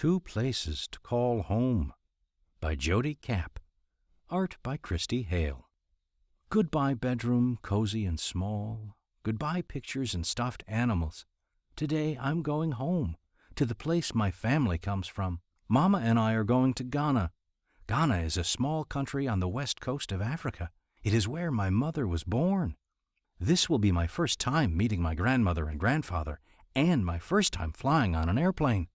Two Places to Call Home by Jody Capp. Art by Christy Hale. Goodbye bedroom, cozy and small. Goodbye pictures and stuffed animals. Today I'm going home, to the place my family comes from. Mama and I are going to Ghana. Ghana is a small country on the west coast of Africa. It is where my mother was born. This will be my first time meeting my grandmother and grandfather, and my first time flying on an airplane.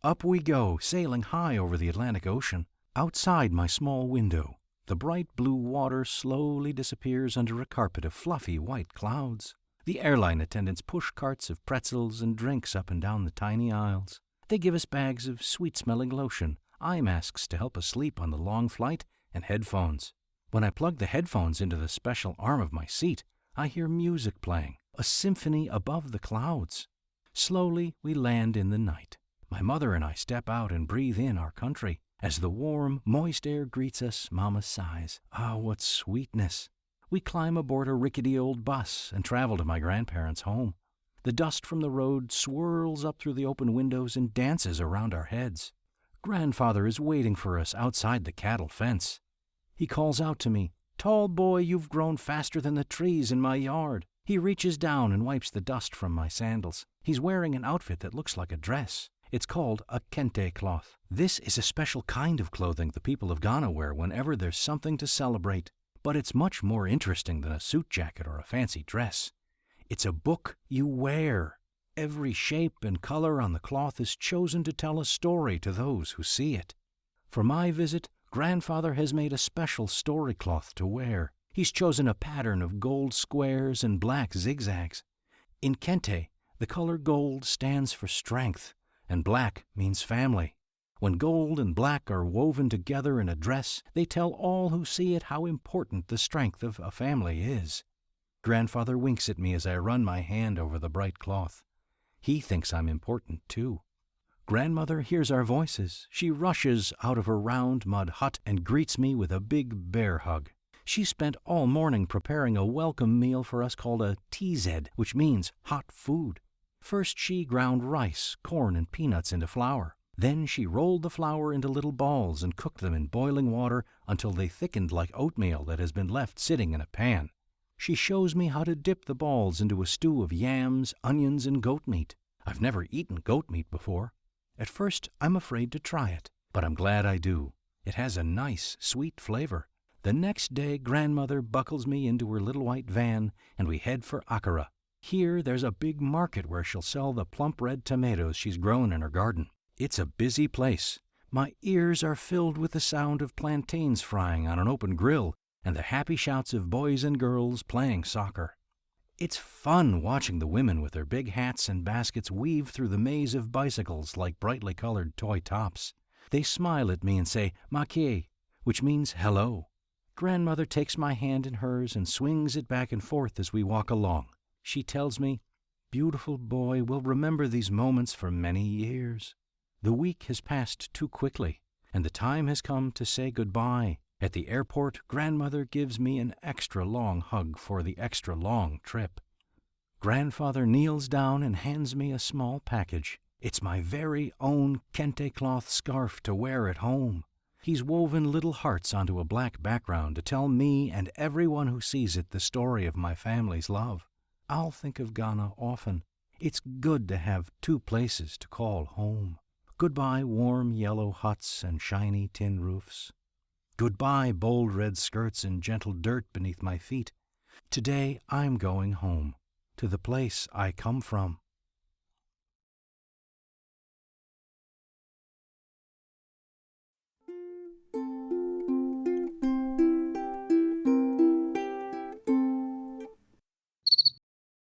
Up we go, sailing high over the Atlantic Ocean. Outside my small window, the bright blue water slowly disappears under a carpet of fluffy white clouds. The airline attendants push carts of pretzels and drinks up and down the tiny aisles. They give us bags of sweet-smelling lotion, eye masks to help us sleep on the long flight, and headphones. When I plug the headphones into the special arm of my seat, I hear music playing, a symphony above the clouds. Slowly we land in the night. My mother and I step out and breathe in our country. As the warm, moist air greets us, Mama sighs. Ah, what sweetness! We climb aboard a rickety old bus and travel to my grandparents' home. The dust from the road swirls up through the open windows and dances around our heads. Grandfather is waiting for us outside the cattle fence. He calls out to me, "Tall boy, you've grown faster than the trees in my yard." He reaches down and wipes the dust from my sandals. He's wearing an outfit that looks like a dress. It's called a kente cloth. This is a special kind of clothing the people of Ghana wear whenever there's something to celebrate. But it's much more interesting than a suit jacket or a fancy dress. It's a book you wear. Every shape and color on the cloth is chosen to tell a story to those who see it. For my visit, Grandfather has made a special story cloth to wear. He's chosen a pattern of gold squares and black zigzags. In kente, the color gold stands for strength, and black means family. When gold and black are woven together in a dress, they tell all who see it how important the strength of a family is. Grandfather winks at me as I run my hand over the bright cloth. He thinks I'm important, too. Grandmother hears our voices. She rushes out of her round mud hut and greets me with a big bear hug. She spent all morning preparing a welcome meal for us called a TZ, which means hot food. First she ground rice, corn, and peanuts into flour. Then she rolled the flour into little balls and cooked them in boiling water until they thickened like oatmeal that has been left sitting in a pan. She shows me how to dip the balls into a stew of yams, onions, and goat meat. I've never eaten goat meat before. At first, I'm afraid to try it, but I'm glad I do. It has a nice, sweet flavor. The next day, Grandmother buckles me into her little white van, and we head for Accra. Here, there's a big market where she'll sell the plump red tomatoes she's grown in her garden. It's a busy place. My ears are filled with the sound of plantains frying on an open grill and the happy shouts of boys and girls playing soccer. It's fun watching the women with their big hats and baskets weave through the maze of bicycles like brightly colored toy tops. They smile at me and say, "Makie," which means hello. Grandmother takes my hand in hers and swings it back and forth as we walk along. She tells me, "Beautiful boy, we'll remember these moments for many years." The week has passed too quickly, and the time has come to say goodbye. At the airport, Grandmother gives me an extra long hug for the extra long trip. Grandfather kneels down and hands me a small package. It's my very own kente cloth scarf to wear at home. He's woven little hearts onto a black background to tell me and everyone who sees it the story of my family's love. I'll think of Ghana often. It's good to have two places to call home. Goodbye, warm yellow huts and shiny tin roofs. Goodbye, bold red skirts and gentle dirt beneath my feet. Today I'm going home, to the place I come from.